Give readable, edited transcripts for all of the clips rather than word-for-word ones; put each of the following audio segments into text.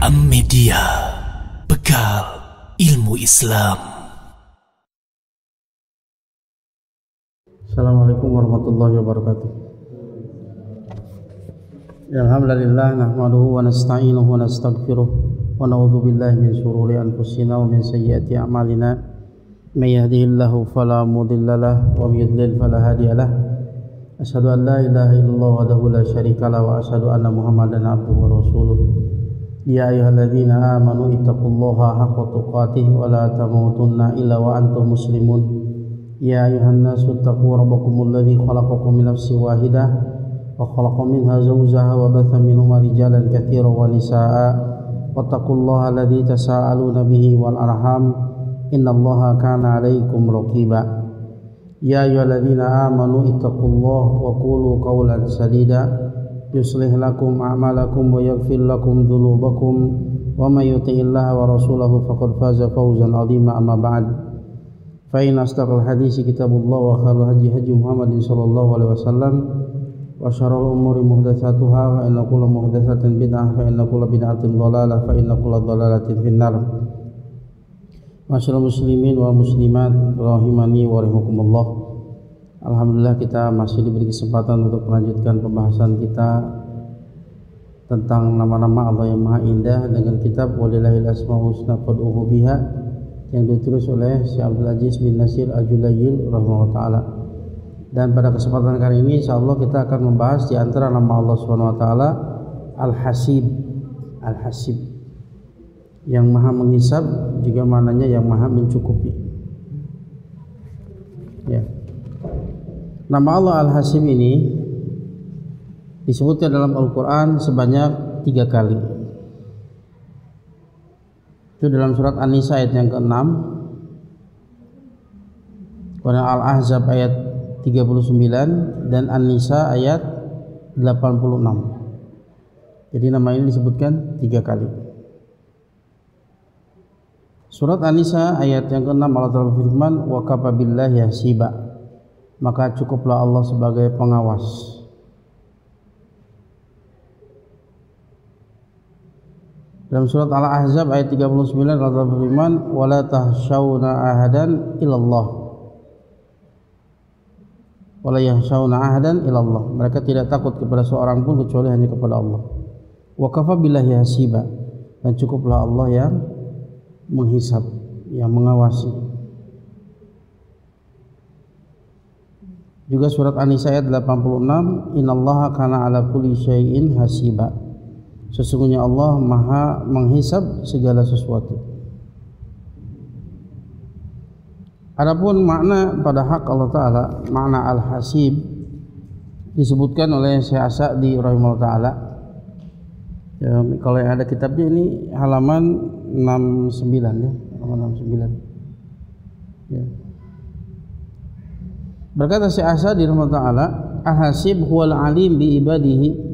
Media, bekal ilmu Islam. Assalamualaikum warahmatullahi wabarakatuh. Alhamdulillah nahmaduhu wa nasta'inuhu wa nastaghfiruh wa na'udzu billahi min shururi anfusina wa min sayyiati a'malina. May yahdihillahu fala mudilla lahu wa may yudlil fala hadiya lahu. Asyhadu an la ilaha illallah wahdahu la syarika lahu wa asyhadu anna Muhammadan abduhu wa rasuluh. Ya ayyuhalladzina amanu ittaqullaha haqqa tuqatih wa la tamutunna illa wa antum muslimun. Ya ayyuhan nasu ittaqu rabbakumul ladzi khalaqakum min nafsin wahidah wa khalaqa minha zawjaha wa batha minhuma rijalan katsiran wa nisaa'a wattaqullaha alladzi tasaaluna bihi wal arham innallaha kana 'alaikum raqiba. Ya ayyuhalladzina amanu ittaqullaha wa qulu qawlan sadida yuslih lakum a'malakum wa yaghfir lakum dhunubakum wa may yuti'illaha wa rasulahu faqad faza fawzan 'azima. Amma ba'd, fa inna asdaqal hadisi kitabullah wa khairul hadi hadi Muhammadin sallallahu alaihi wasallam wa syarrul umuri muhdatsatuha wa inna kulla muhdatsatin bid'ah fa inna kulla bid'atin dhalalah fa inna kulla dhalalatin finnar. Masyaallah muslimin wal muslimat rahimani wa rahimakumullah. Alhamdulillah kita masih diberi kesempatan untuk melanjutkan pembahasan kita tentang nama-nama Allah yang Maha Indah dengan kitab Walillahil Asmaul Husna fad'uhu biha yang ditulis oleh Syekh Abdul Aziz bin Nasir Al-Julayil rahimahullah taala. Dan pada kesempatan kali ini insyaallah kita akan membahas di antara nama Allah Subhanahu wa taala Al-Hasib. Al-Hasib yang Maha menghisab, juga maknanya yang Maha mencukupi. Ya. Nama Allah Al-Hasib ini disebutkan dalam Al-Quran sebanyak 3 kali. Itu dalam surat An-Nisa ayat yang ke-6, kemudian Al-Ahzab ayat 39 dan An-Nisa ayat 86. Jadi nama ini disebutkan 3 kali. Surat An-Nisa ayat yang ke-6 Allah Ta'ala berfirman, wa kafa billahi hasiba, maka cukuplah Allah sebagai pengawas. Dalam surat Al-Ahzab ayat 39 Allah berfirman, wala tahsyawna ahadan illallah, wala yahsyawna ahadan illallah, mereka tidak takut kepada seorang pun kecuali hanya kepada Allah. Wa kafa billahi hasiba, dan cukuplah Allah yang menghisab, yang mengawasi. Juga surat An-Nisa ayat 86, innallaha kana ala kulli syai'in hasiba, sesungguhnya Allah Maha menghisab segala sesuatu. Adapun makna pada hak Allah Ta'ala, makna Al-Hasib disebutkan oleh Syekh As-Sa'di rahimahullah ta'ala. Ya, kalau yang ada kitabnya ini halaman 69 ya, halaman 69 ya. Berkata Syekh As-Sa'di rahimahullah ta'ala, Al-Hasib huwal alim bi ibadihi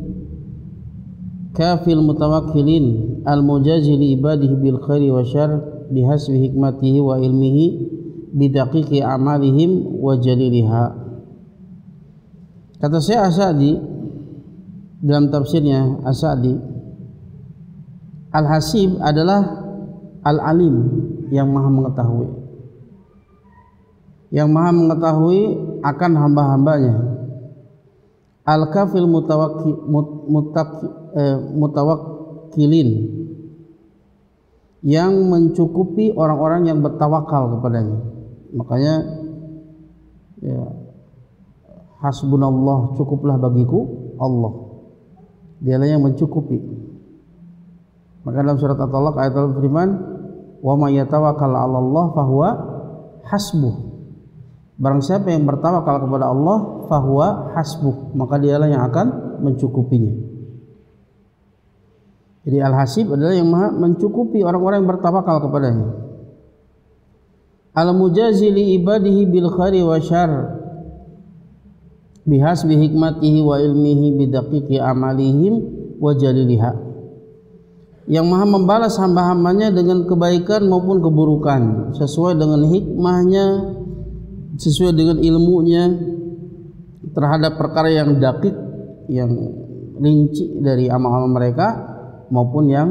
kafil mutawakkilin al-mujazi li ibadihi bil khairi wa syarr bihasbi hikmatihi wa ilmihi bidaqiqi amalihim wa jaliliha. Kata Syekh As-Sa'di dalam tafsirnya, As-Sa'di, Al-Hasib adalah Al-Alim yang Maha mengetahui, yang Maha mengetahui akan hamba-hambanya. Al-Kafil mutawakkilin, yang mencukupi orang-orang yang bertawakal kepadanya. Makanya ya, hasbunallah, cukuplah bagiku Allah, dialah yang mencukupi. Maka dalam surat At-Talaq ayat al-Firman, wa may yatawakkal 'ala Allah fahuwa hasbuh, barang siapa yang bertawakal kepada Allah fahuwa hasbuh, maka dialah yang akan mencukupinya. Jadi Al-Hasib adalah yang Maha mencukupi orang-orang yang bertawakal kepadanya. Al-mujazi li ibadihi bil khairi wa syarr bihasbi hikmatihi wa ilmihi bidaqiqi amalihim wa jaliliha, yang Maha membalas hamba-hambanya dengan kebaikan maupun keburukan sesuai dengan hikmahnya, sesuai dengan ilmunya terhadap perkara yang dakik, yang rinci dari amal-amal mereka maupun yang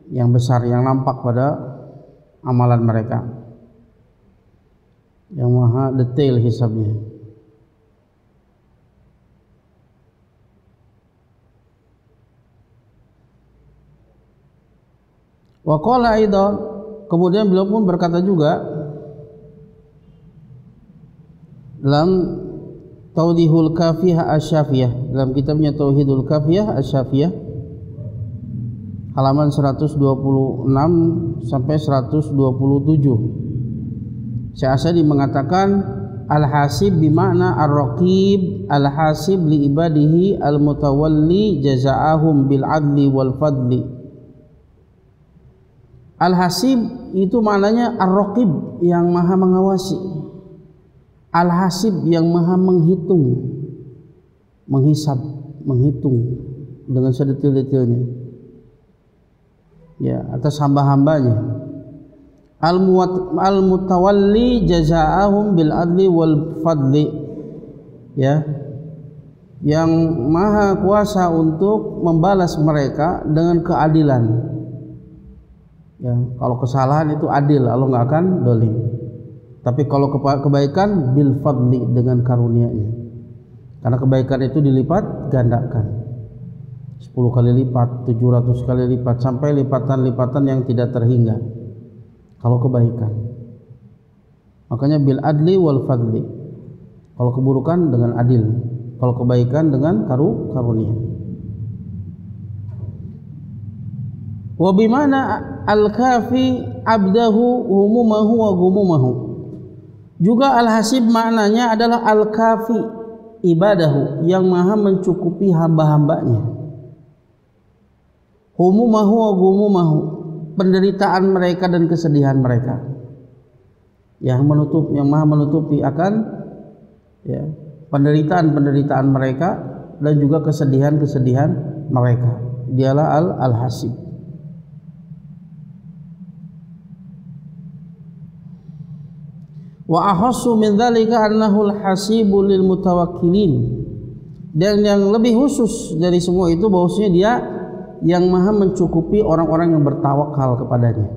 yang besar yang nampak pada amalan mereka, yang maha detail hisabnya. Wa qala aidan, kemudian beliau pun berkata juga dalam Tauhidul Kafiyah Asy-Syafiyah, dalam kitabnya Tauhidul Kafiyah Asy-Syafiyah halaman 126 sampai 127. Syekh Asadi mengatakan al-hasib bimakna ar-raqib, al-hasib li ibadihi al-mutawalli jazaa'ahum bil adli wal fadli. Al-hasib itu maknanya ar-raqib, yang maha mengawasi, al-hasib yang maha menghitung, menghisab, menghitung dengan sedetail-detailnya ya atas hamba-hambanya. Al-mutawalli jazaa'ahum bil adli wal fadli, ya, yang maha kuasa untuk membalas mereka dengan keadilan. Ya, kalau kesalahan itu adil, Allah nggak akan dolim. Tapi kalau kebaikan bil fadli, dengan karunia-Nya. Karena kebaikan itu dilipat gandakan. 10 kali lipat, 700 kali lipat, sampai lipatan-lipatan yang tidak terhingga. Kalau kebaikan. Makanya bil adli wal fadli. Kalau keburukan dengan adil, kalau kebaikan dengan karunia. Wa bimana al-kafi abdahu humumahu wa gumumahu. Juga al-hasib maknanya adalah al-kafi ibadahu, yang maha mencukupi hamba-hambanya. Humumahu wa gumumahu, penderitaan mereka dan kesedihan mereka. Yang maha menutupi akan ya, penderitaan-penderitaan mereka dan juga kesedihan-kesedihan mereka. Dialah al-hasib. Wa ahassu min dzalika annahu al-hasibu lil mutawakkilin. Dan yang lebih khusus dari semua itu bahwasanya dia yang maha mencukupi orang-orang yang bertawakal kepadanya.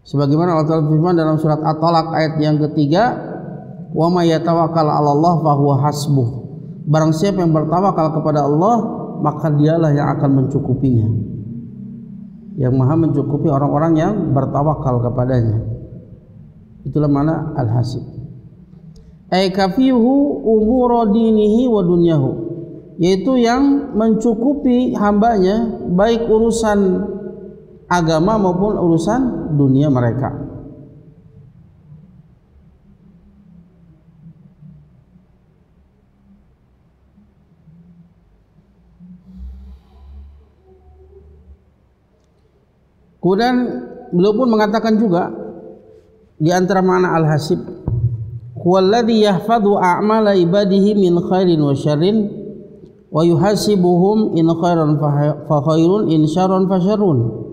Sebagaimana Allah Ta'ala berfirman dalam surat At-Talaq ayat yang ketiga, wa may yatawakkal 'ala Allah fa huwa hasbuh. Barang siapa yang bertawakal kepada Allah, maka dialah yang akan mencukupinya. Yang maha mencukupi orang-orang yang bertawakal kepadanya. Itulah mana al-hasib. Ay kafihu umur dinihi wa dunyahu, yaitu yang mencukupi hambanya baik urusan agama maupun urusan dunia mereka. Kemudian beliau pun mengatakan juga di antara makna al-hasib, huwallazi yahfadhu a'mala ibadihi min khairin wa syarrin wa yuhasibuhum in khairan fa khairun in syarran fa syarrun.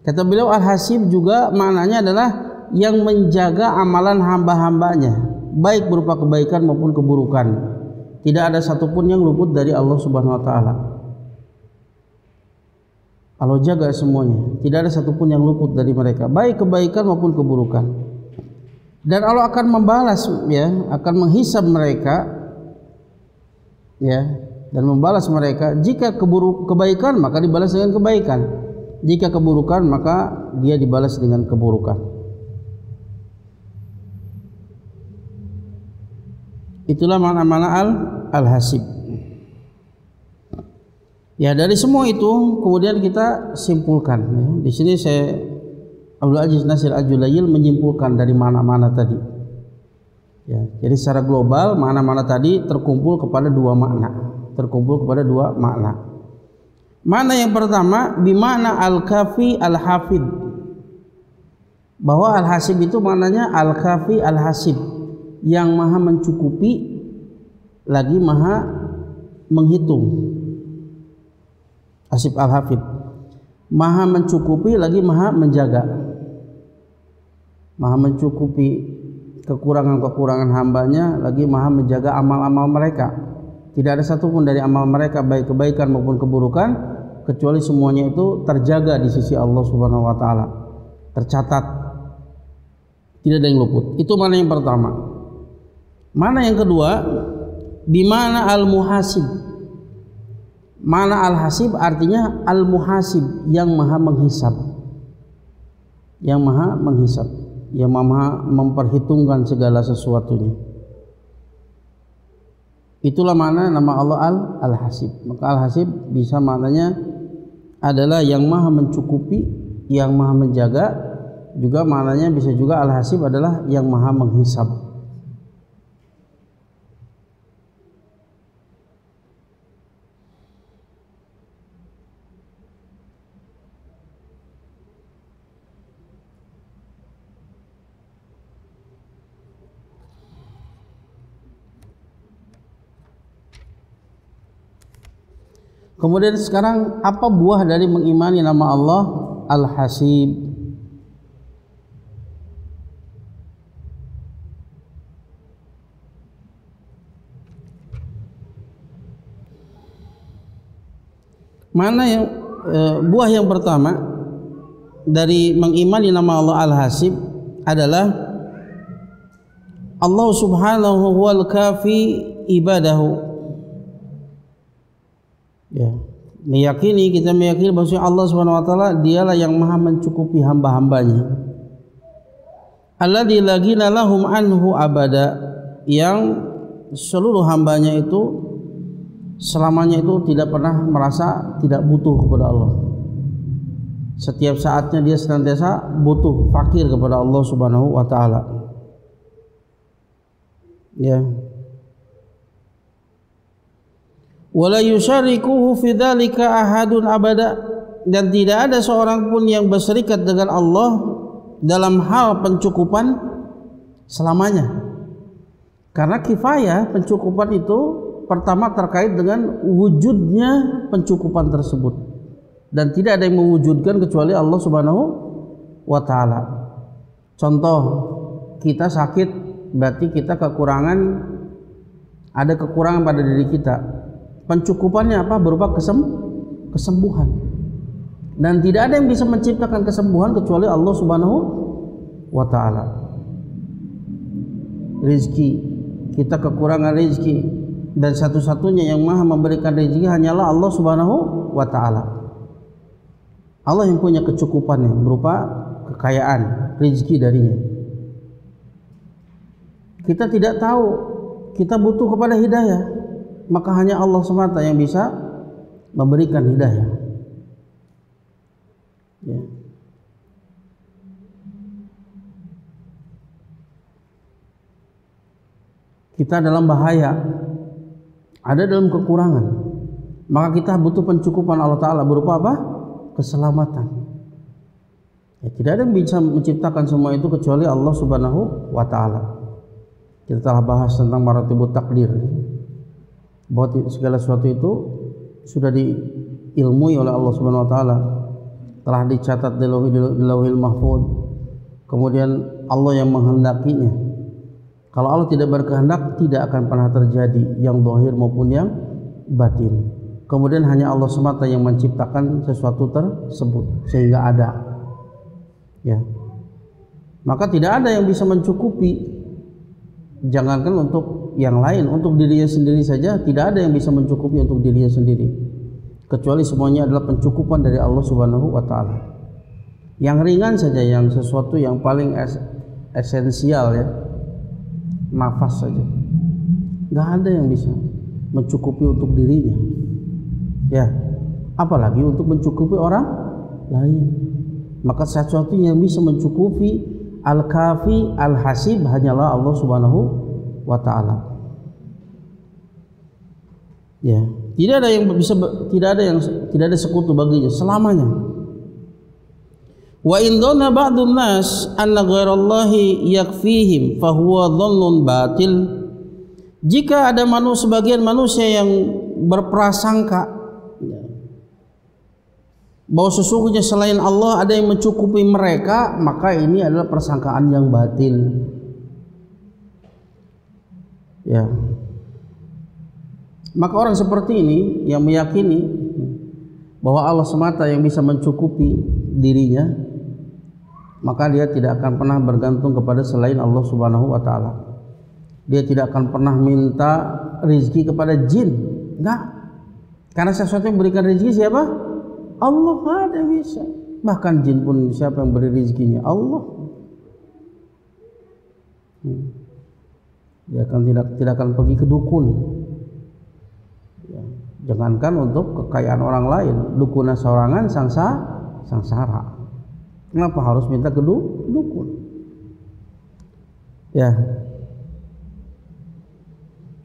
Kata beliau, al-hasib juga maknanya adalah yang menjaga amalan hamba-hambanya, baik berupa kebaikan maupun keburukan. Tidak ada satupun yang luput dari Allah Subhanahu wa taala. Allah jaga semuanya, tidak ada satupun yang luput dari mereka, baik kebaikan maupun keburukan. Dan Allah akan membalas, ya, akan menghisab mereka, ya, dan membalas mereka. Jika kebaikan maka dibalas dengan kebaikan, jika keburukan maka dia dibalas dengan keburukan. Itulah makna-makna al-hasib. Ya, dari semua itu kemudian kita simpulkan. Ya. Di sini saya Abdul Aziz Nasir Al-Julayil menyimpulkan dari mana-mana tadi. Ya, jadi secara global mana-mana tadi terkumpul kepada dua makna. Makna yang pertama bimakna al-kafi al-hafid. Bahwa al-hasib itu maknanya al-kafi al-hasib, yang maha mencukupi lagi maha menghitung. Hasib al-hafid, maha mencukupi lagi maha menjaga, maha mencukupi kekurangan-kekurangan hambanya lagi maha menjaga amal-amal mereka. Tidak ada satupun dari amal mereka baik kebaikan maupun keburukan kecuali semuanya itu terjaga di sisi Allah Subhanahu wa taala, tercatat, tidak ada yang luput. Itu mana yang pertama. Mana yang kedua? Bimana al-muhasib. Mana al-hasib artinya al-muhasib, yang maha menghisab. Yang maha menghisab, yang maha memperhitungkan segala sesuatunya. Itulah makna nama Allah al-hasib. Maka al-hasib bisa maknanya adalah yang maha mencukupi, yang maha menjaga. Juga maknanya bisa juga al-hasib adalah yang maha menghisab. Kemudian sekarang apa buah dari mengimani nama Allah Al-Hasib? Mana yang buah yang pertama dari mengimani nama Allah Al-Hasib adalah Allah Subhanahu wal kafi ibadahu. Ya, kita meyakini bahwa Allah Subhanahu wa taala dialah yang maha mencukupi hamba-hambanya. Alladzi la ghina lahum anhu abada, yang seluruh hambanya itu selamanya itu tidak pernah merasa tidak butuh kepada Allah. Setiap saatnya dia senantiasa butuh, fakir kepada Allah Subhanahu wa taala. Ya. Wala yusyarikuhu fi dzalika ahadun abada, dan tidak ada seorang pun yang berserikat dengan Allah dalam hal pencukupan selamanya. Karena kifayah pencukupan itu pertama terkait dengan wujudnya pencukupan tersebut, dan tidak ada yang mewujudkan kecuali Allah Subhanahu wa taala. Contoh, kita sakit berarti kita kekurangan, ada kekurangan pada diri kita. Pencukupannya apa? Berupa kesembuhan. Dan tidak ada yang bisa menciptakan kesembuhan kecuali Allah Subhanahu wa taala. Rezeki, kita kekurangan rezeki, dan satu-satunya yang maha memberikan rezeki hanyalah Allah Subhanahu wa taala. Allah yang punya kecukupannya berupa kekayaan, rezeki darinya. Kita tidak tahu, kita butuh kepada hidayah, maka hanya Allah semata yang bisa memberikan hidayah. Ya. Kita dalam bahaya, ada dalam kekurangan, maka kita butuh pencukupan Allah Ta'ala berupa apa? Keselamatan. Ya, tidak ada yang bisa menciptakan semua itu kecuali Allah Subhanahu wa Ta'ala. Kita telah bahas tentang maratibut takdir, bahwa segala sesuatu itu sudah diilmui oleh Allah Subhanahu wa taala, telah dicatat di Lauhil Mahfuz. Kemudian Allah yang menghendakinya. Kalau Allah tidak berkehendak, tidak akan pernah terjadi yang zahir maupun yang batin. Kemudian hanya Allah semata yang menciptakan sesuatu tersebut sehingga ada. Ya. Maka tidak ada yang bisa mencukupi, jangankan untuk yang lain, untuk dirinya sendiri saja tidak ada yang bisa mencukupi untuk dirinya sendiri, kecuali semuanya adalah pencukupan dari Allah Subhanahu wa taala. Yang ringan saja, yang sesuatu yang paling esensial, ya, nafas saja, nggak ada yang bisa mencukupi untuk dirinya, ya, apalagi untuk mencukupi orang lain. Maka sesuatu yang bisa mencukupi al-kafi al-hasib hanyalah Allah Subhanahu wa ta'ala. Ya, tidak ada yang bisa, tidak ada sekutu baginya selamanya. Wa in dhanna ba'dun nas anna ghairallahi yakfihim fa huwa dhannun batil. Jika ada sebagian manusia yang berprasangka bahwa sesungguhnya selain Allah ada yang mencukupi mereka, maka ini adalah persangkaan yang batil. Ya. Maka orang seperti ini yang meyakini bahwa Allah semata yang bisa mencukupi dirinya, maka dia tidak akan pernah bergantung kepada selain Allah Subhanahu wa taala. Dia tidak akan pernah minta rezeki kepada jin, enggak. Karena sesuatu yang memberikan rezeki siapa? Allah, ada yang bisa. Bahkan jin pun siapa yang beri rezekinya? Allah. Dia akan tidak akan pergi ke dukun. Ya, jangankan untuk kekayaan orang lain, dukun sorangan sangsara. Kenapa harus minta ke dukun? Ya.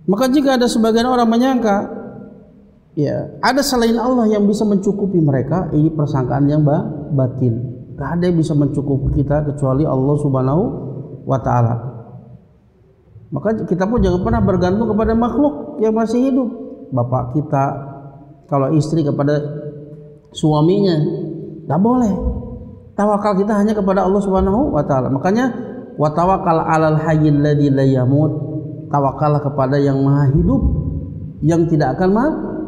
Maka jika ada sebagian orang menyangka ya ada selain Allah yang bisa mencukupi mereka, ini persangkaan yang batil. Gak ada yang bisa mencukupi kita kecuali Allah Subhanahu wa taala. Maka kita pun jangan pernah bergantung kepada makhluk yang masih hidup. Bapak kita, kalau istri kepada suaminya, gak boleh. Tawakal kita hanya kepada Allah Subhanahu wa taala. Makanya wa tawakkal 'alal hayyil ladzi la yamut. Tawakallah kepada yang maha hidup, yang tidak akan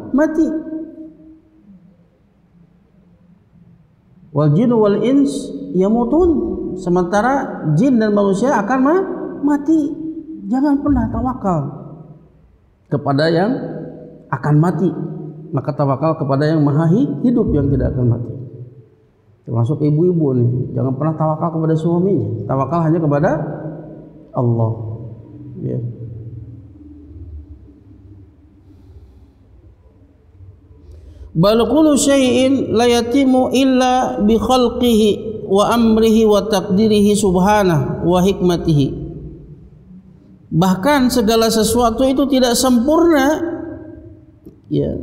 mati. Wal jin wal ins yamutun. Sementara jin dan manusia akan mati. Jangan pernah tawakal kepada yang akan mati. Maka tawakal kepada yang maha hidup, yang tidak akan mati. Termasuk ibu-ibu nih, jangan pernah tawakal kepada suaminya. Tawakal hanya kepada Allah. Ya. Bal kullu syai'in la yatimu illa bi khalqihi wa amrihi wa taqdirihi subhanahu wa hikmatihi. Bahkan segala sesuatu itu tidak sempurna, ya,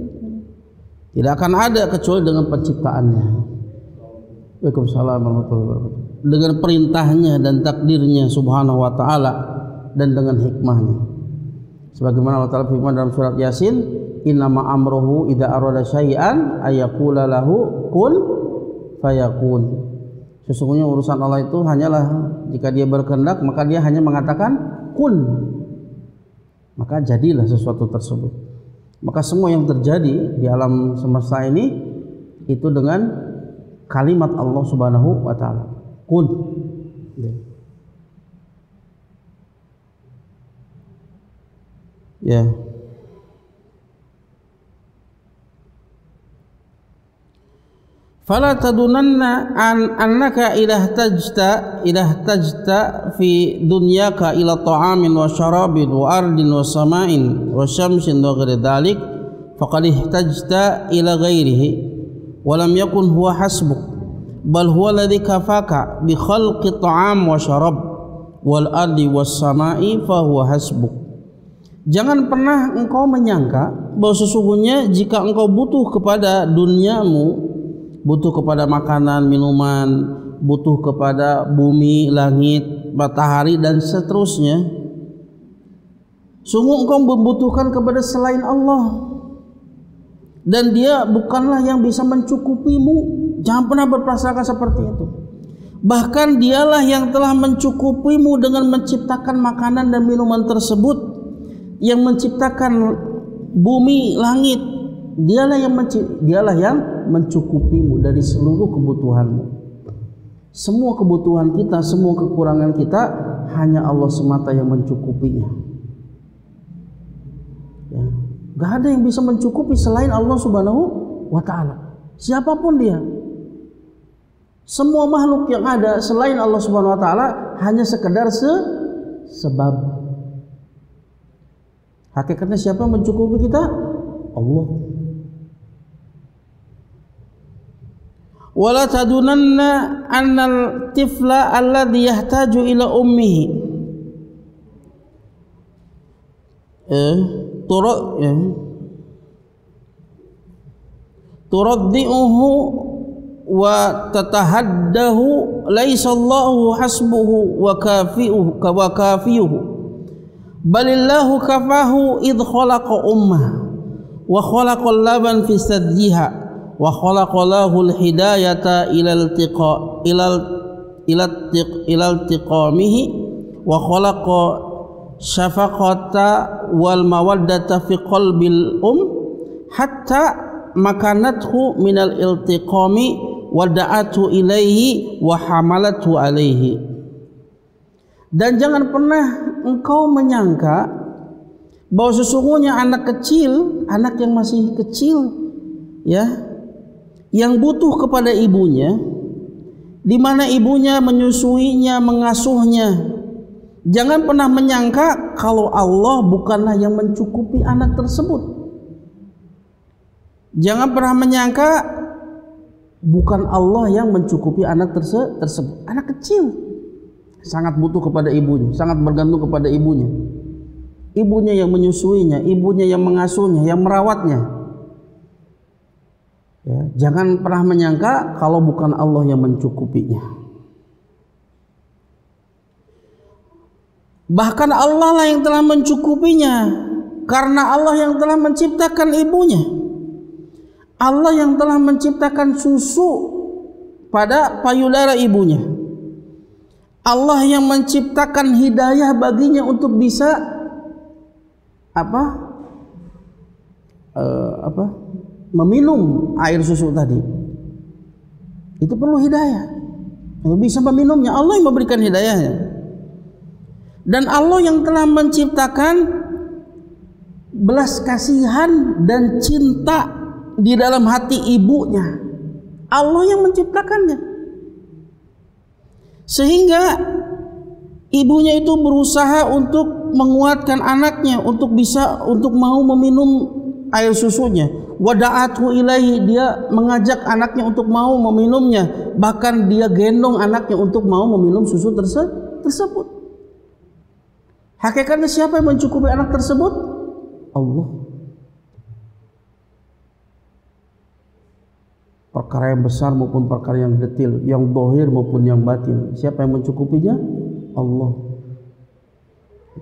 tidak akan ada kecuali dengan penciptaannya. Waalaikumsalam warahmatullahi wabarakatuh. Dengan perintahnya dan takdirnya subhanahu wa ta'ala, dan dengan hikmahnya. Sebagaimana Allah Ta'ala firman dalam surat Yasin, innama amruhu idza arada syai'an ayaqula lahu kun fayakun. Sesungguhnya urusan Allah itu hanyalah jika dia berkehendak maka dia hanya mengatakan kun, maka jadilah sesuatu tersebut. Maka semua yang terjadi di alam semesta ini itu dengan kalimat Allah Subhanahu wa taala, kun. Ya. Fala tadunanna annaka idahtajta fi dunyaka ila ta'amin wa syarabin wa ardin wa sama'in wa syamsin wa ghairi dhalik faqad ihtajta ila ghairihi wa lam yakun huwa hasbuk bal huwa alladhi kafaka bi khalqi ta'am wa syarab wal ardi was sama'i fa huwa hasbuk. Jangan pernah engkau menyangka bahwa sesungguhnya jika engkau butuh kepada duniamu, butuh kepada makanan, minuman, butuh kepada bumi, langit, matahari dan seterusnya, sungguh engkau membutuhkan kepada selain Allah, dan dia bukanlah yang bisa mencukupimu. Jangan pernah berprasangka seperti itu. Bahkan dialah yang telah mencukupimu dengan menciptakan makanan dan minuman tersebut, yang menciptakan bumi, langit. Dialah yang mencukupimu dari seluruh kebutuhanmu. Semua kebutuhan kita, semua kekurangan kita, hanya Allah semata yang mencukupinya. Ya. Gak ada yang bisa mencukupi selain Allah Subhanahu wa ta'ala. Siapapun dia, semua makhluk yang ada selain Allah Subhanahu wa ta'ala hanya sekedar sebab. Hakikatnya siapa yang mencukupi kita? Allah. Wala tadunanna annal tifla alladhi yahtaju ila ummihi turaddi'uhu wa tatahaddahu laisa Allahu hasbuhu wa kafiyuhu balillahu kafahu idh khalaqa ummah wa khalaqal laban fi sadjiha wa khalaqalahul hidayata ilal tiqamihi wa khalaqa syafaqata wal mawaddata fi qalbil hatta makanathu minal iltiqami wa da'athu ilaihi wa hamalathu alaihi. Dan jangan pernah engkau menyangka bahwa sesungguhnya anak kecil, anak yang masih kecil ya, yang butuh kepada ibunya, di mana ibunya menyusuinya, mengasuhnya. Jangan pernah menyangka kalau Allah bukanlah yang mencukupi anak tersebut. Jangan pernah menyangka bukan Allah yang mencukupi anak tersebut. Anak kecil sangat butuh kepada ibunya, sangat bergantung kepada ibunya. Ibunya yang menyusuinya, ibunya yang mengasuhnya, yang merawatnya. Ya, jangan pernah menyangka kalau bukan Allah yang mencukupinya. Bahkan Allah lah yang telah mencukupinya, karena Allah yang telah menciptakan ibunya. Allah yang telah menciptakan susu pada payudara ibunya. Allah yang menciptakan hidayah baginya untuk bisa meminum air susu tadi. Itu perlu hidayah untuk bisa meminumnya. Allah yang memberikan hidayahnya. Dan Allah yang telah menciptakan belas kasihan dan cinta di dalam hati ibunya. Allah yang menciptakannya. Sehingga ibunya itu berusaha untuk menguatkan anaknya untuk mau meminum air susunya. Wada'athu ilaihi, dia mengajak anaknya untuk mau meminumnya. Bahkan dia gendong anaknya untuk mau meminum susu tersebut. Hakikatnya siapa yang mencukupi anak tersebut? Allah. Perkara yang besar maupun perkara yang detail, yang zahir maupun yang batin, siapa yang mencukupinya? Allah.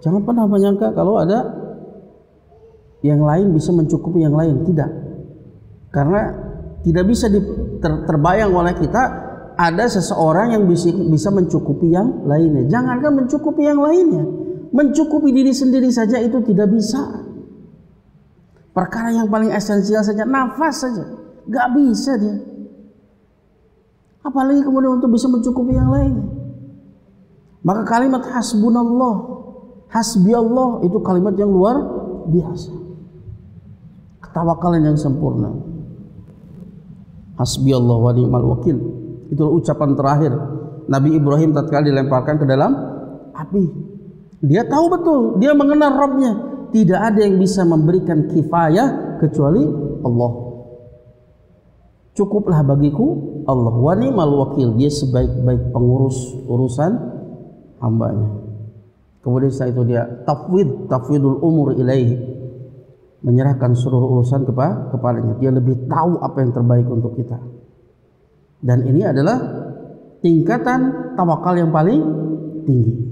Jangan pernah menyangka kalau ada yang lain bisa mencukupi yang lain. Tidak. Karena tidak bisa terbayang oleh kita ada seseorang yang bisa mencukupi yang lainnya. Jangankan mencukupi yang lainnya, mencukupi diri sendiri saja itu tidak bisa. Perkara yang paling esensial saja, nafas saja, gak bisa dia. Apalagi kemudian untuk bisa mencukupi yang lainnya. Maka kalimat hasbunallah, hasbiyallah itu kalimat yang luar biasa. Ketawakalan yang sempurna. Hasbiyallah wa ni'mal wakil. Itulah ucapan terakhir Nabi Ibrahim tatkala dilemparkan ke dalam api. Dia tahu betul, dia mengenal Rabbnya. Tidak ada yang bisa memberikan kifayah kecuali Allah. Cukuplah bagiku Allah. Wa ni'mal wakil, dia sebaik-baik pengurus urusan hambanya. Kemudian setelah itu dia tafwidul umur ilaihi, menyerahkan seluruh urusan kepadanya. Dia lebih tahu apa yang terbaik untuk kita. Dan ini adalah tingkatan tawakal yang paling tinggi.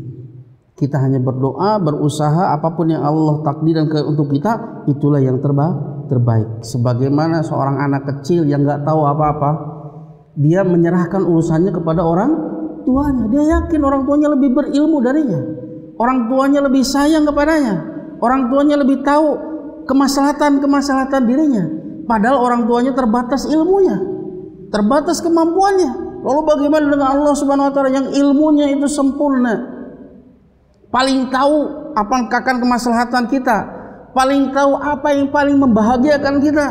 Kita hanya berdoa, berusaha, apapun yang Allah takdirkan untuk kita, itulah yang terbaik. Sebagaimana seorang anak kecil yang nggak tahu apa-apa, dia menyerahkan urusannya kepada orang tuanya. Dia yakin orang tuanya lebih berilmu darinya, orang tuanya lebih sayang kepadanya, orang tuanya lebih tahu kemaslahatan dirinya. Padahal orang tuanya terbatas ilmunya, terbatas kemampuannya. Lalu bagaimana dengan Allah Subhanahu wa taala yang ilmunya itu sempurna, paling tahu apa akan kemaslahatan kita, paling tahu apa yang paling membahagiakan kita.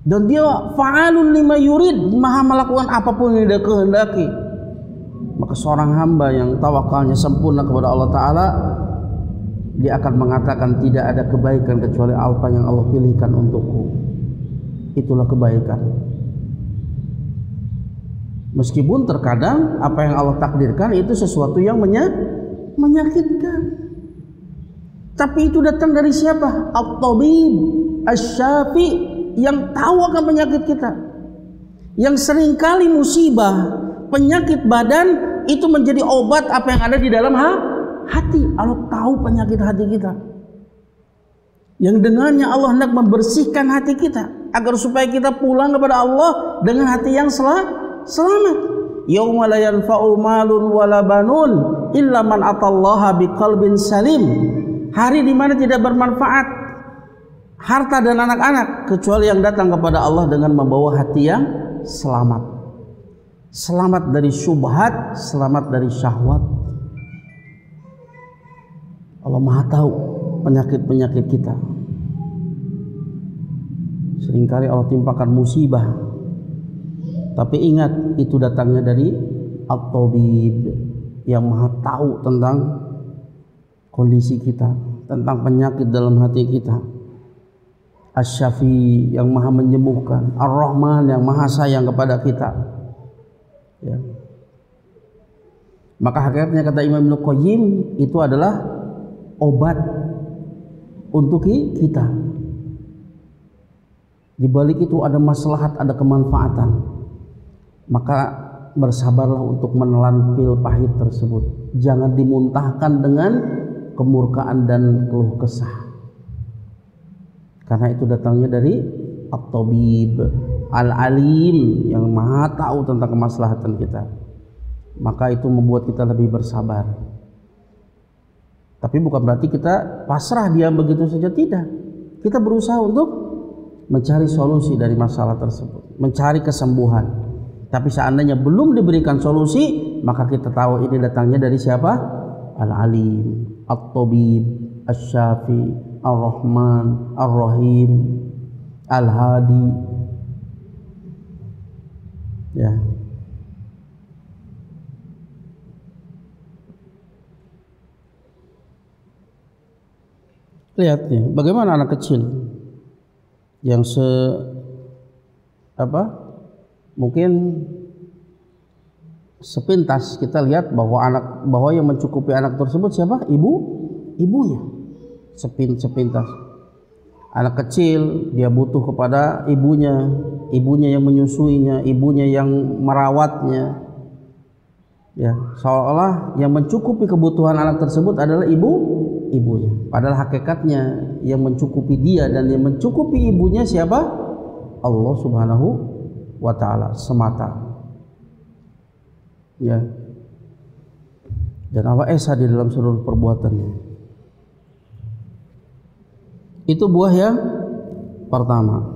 Dan dia fa'alun lima yurid, maha melakukan apapun yang dia kehendaki. Maka seorang hamba yang tawakalnya sempurna kepada Allah Ta'ala, dia akan mengatakan tidak ada kebaikan kecuali apa yang Allah pilihkan untukku. Itulah kebaikan. Meskipun terkadang apa yang Allah takdirkan itu sesuatu yang menyakitkan. Tapi itu datang dari siapa? At-tabib, asy-syafi, yang tahu akan penyakit kita. Yang seringkali musibah, penyakit badan itu menjadi obat apa yang ada di dalam hati. Allah tahu penyakit hati kita, yang dengannya Allah hendak membersihkan hati kita agar supaya kita pulang kepada Allah dengan hati yang selamat. Yauma la yanfa'u malun wala banun illa man atallaha biqalbin salim. Hari di mana tidak bermanfaat harta dan anak-anak, kecuali yang datang kepada Allah dengan membawa hati yang selamat. Selamat dari syubhat, selamat dari syahwat. Allah Maha tahu penyakit-penyakit kita. Seringkali Allah timpakan musibah, tapi ingat itu datangnya dari At-Tabib yang Maha tahu tentang kondisi kita, tentang penyakit dalam hati kita. Asy-Syafi yang Maha menyembuhkan, Ar-Rahman yang Maha sayang kepada kita. Ya. Maka hakikatnya kata Imam Ibnu Qayyim itu adalah obat untuk kita. Di balik itu ada maslahat, ada kemanfaatan. Maka bersabarlah untuk menelan pil pahit tersebut. Jangan dimuntahkan dengan kemurkaan dan keluh kesah. Karena itu datangnya dari At-Tabib Al-Alim yang Maha tahu tentang kemaslahatan kita. Maka itu membuat kita lebih bersabar. Tapi bukan berarti kita pasrah diam begitu saja, tidak. Kita berusaha untuk mencari solusi dari masalah tersebut, mencari kesembuhan. Tapi seandainya belum diberikan solusi, maka kita tahu ini datangnya dari siapa? Al-Alim, At-Tabib, Asy-Syafi, Ar-Rahman, Ar-Rahim, Al-Hadi. Ya. Lihat nih, bagaimana anak kecil yang mungkin sepintas kita lihat bahwa yang mencukupi anak tersebut siapa? Ibunya. Sepintas. Anak kecil dia butuh kepada ibunya yang menyusuinya, ibunya yang merawatnya. Ya, seolah-olah yang mencukupi kebutuhan anak tersebut adalah ibunya. Padahal hakikatnya yang mencukupi dia dan yang mencukupi ibunya siapa? Allah Subhanahu wa taala semata. Ya. Dan Allah esa di dalam seluruh perbuatannya. Itu buah yang pertama.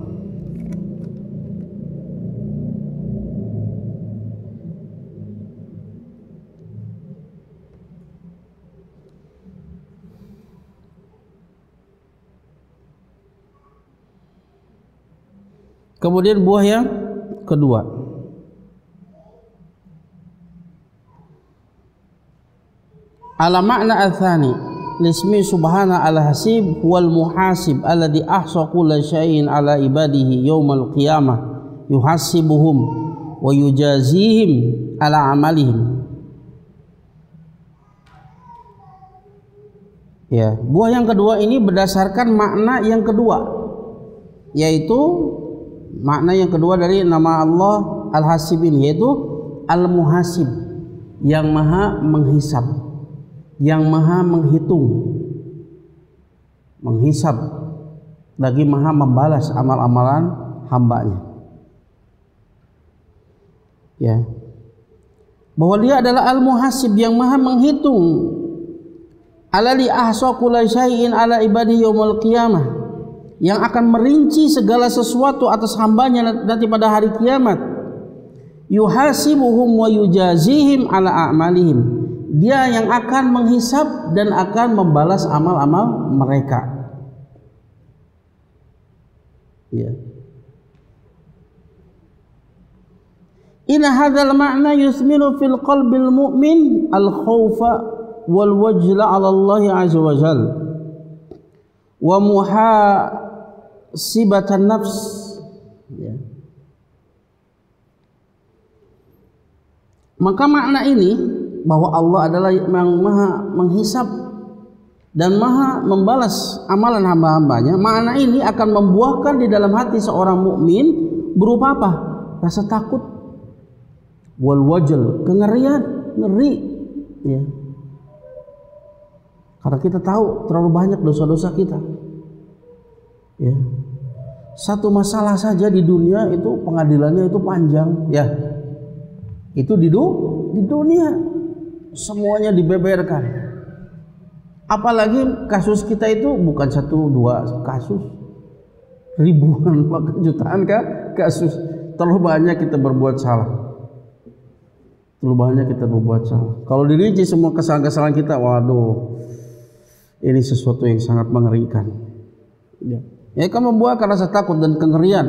Kemudian buah yang kedua. Ala makna al-thani lismi subhana al-hasib wal muhasib alladhi ahsa kulla syai'in ala ibadihi yaumal qiyamah yuhasibuhum wa yujazihim ala amalihim. Ya, buah yang kedua ini berdasarkan makna yang kedua, yaitu makna yang kedua dari nama Allah Al-Hasib ini, yaitu Al-Muhasib, yang maha menghisab, yang maha menghitung, menghisab, lagi maha membalas amal-amalan hambanya. Ya, bahwa dia adalah Al-Muhasib yang maha menghitung, alladzi ahsa kulla syai'in ala ibadihi yaumil qiyamah, yang akan merinci segala sesuatu atas hambanya nanti pada hari kiamat. Yuhasibuhum wa yujazihim ala a'malihim, dia yang akan menghisab dan akan membalas amal-amal mereka. Ya. Inna hadzal ma'na yusmiru fil qalbil mu'min al-khaufa wal wajla 'ala Allah 'azza wa jalla wa muhasibatan nafs. Ya. Maka makna ini bahwa Allah adalah yang maha menghisab dan maha membalas amalan hamba-hambanya, makna ini akan membuahkan di dalam hati seorang mukmin berupa apa? Rasa takut, wal wajal, kengerian, ngeri, ya. Karena kita tahu terlalu banyak dosa-dosa kita. Ya. Satu masalah saja di dunia itu pengadilannya itu panjang, ya. Itu di dunia semuanya dibeberkan. Apalagi kasus kita itu bukan 1-2 kasus, ribuan bahkan jutaan kasus. Terlalu banyak kita berbuat salah. Terlalu banyak kita berbuat salah. Kalau dirinci semua kesalahan-kesalahan kita, waduh, ini sesuatu yang sangat mengerikan. Ya kan membuahkan rasa takut dan kengerian,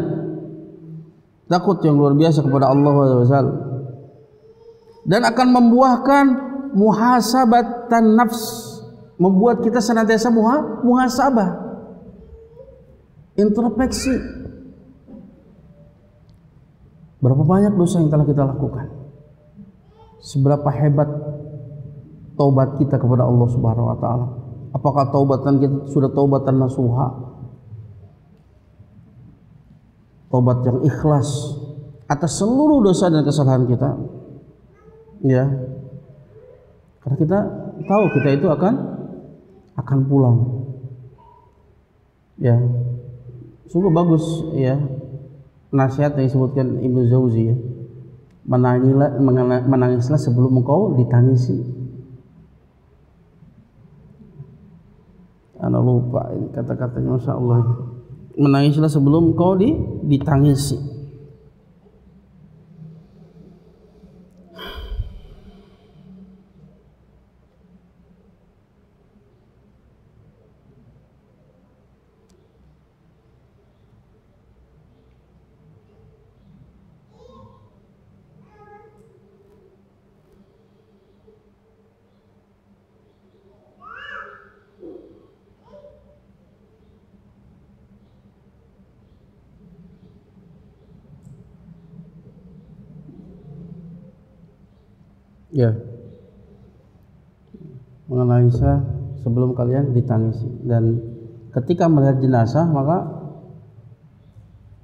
takut yang luar biasa kepada Allah SWT, dan akan membuahkan muhasabatan nafs, membuat kita senantiasa muhasabah, introspeksi. Berapa banyak dosa yang telah kita lakukan? Seberapa hebat taubat kita kepada Allah Subhanahu wa taala? Apakah taubatan kita sudah taubatan nasuha? Taubat yang ikhlas atas seluruh dosa dan kesalahan kita. Ya. Karena kita tahu kita itu akan pulang. Ya. Sungguh bagus ya nasihat yang disebutkan Ibnu Jauzi ya. Menangislah sebelum engkau ditangisi. Ana lupa ini kata-katanya, Masya Allah. Menangislah sebelum engkau ditangisi. Ya, menganalisa sebelum kalian ditangisi, dan ketika melihat jenazah maka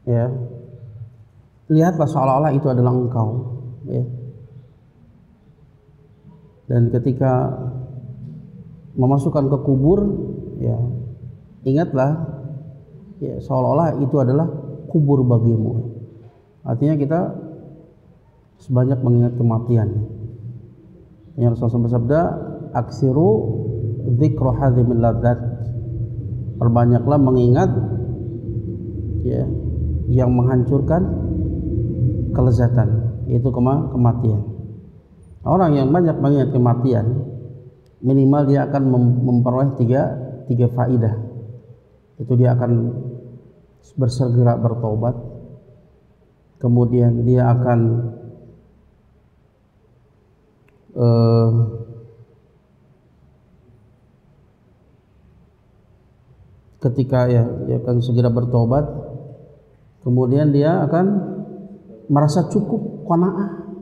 ya lihatlah seolah-olah itu adalah engkau ya. Dan ketika memasukkan ke kubur ya ingatlah ya seolah-olah itu adalah kubur bagimu. Artinya kita sebanyak mengingat kematian. Yang Rasulullah bersabda, aksiru dzikra hadzimil ladzat, perbanyaklah mengingat ya yang menghancurkan kelezatan, yaitu kematian. Orang yang banyak mengingat kematian, minimal dia akan memperoleh tiga faidah. Itu dia akan bersegera bertobat, kemudian dia akan ketika ya dia akan segera bertobat, kemudian dia akan merasa cukup, qanaah,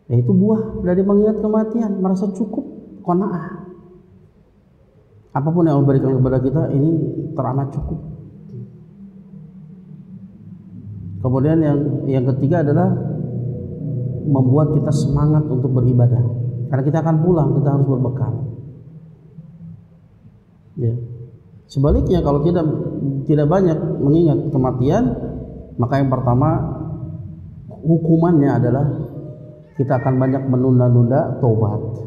yaitu buah dari mengingat kematian, merasa cukup, qanaah. Apapun yang Allah berikan kepada kita ini teramat cukup. Kemudian yang ketiga adalah membuat kita semangat untuk beribadah, karena kita akan pulang, kita harus berbekal. Ya. Sebaliknya kalau tidak banyak mengingat kematian, maka yang pertama hukumannya adalah kita akan banyak menunda-nunda taubat.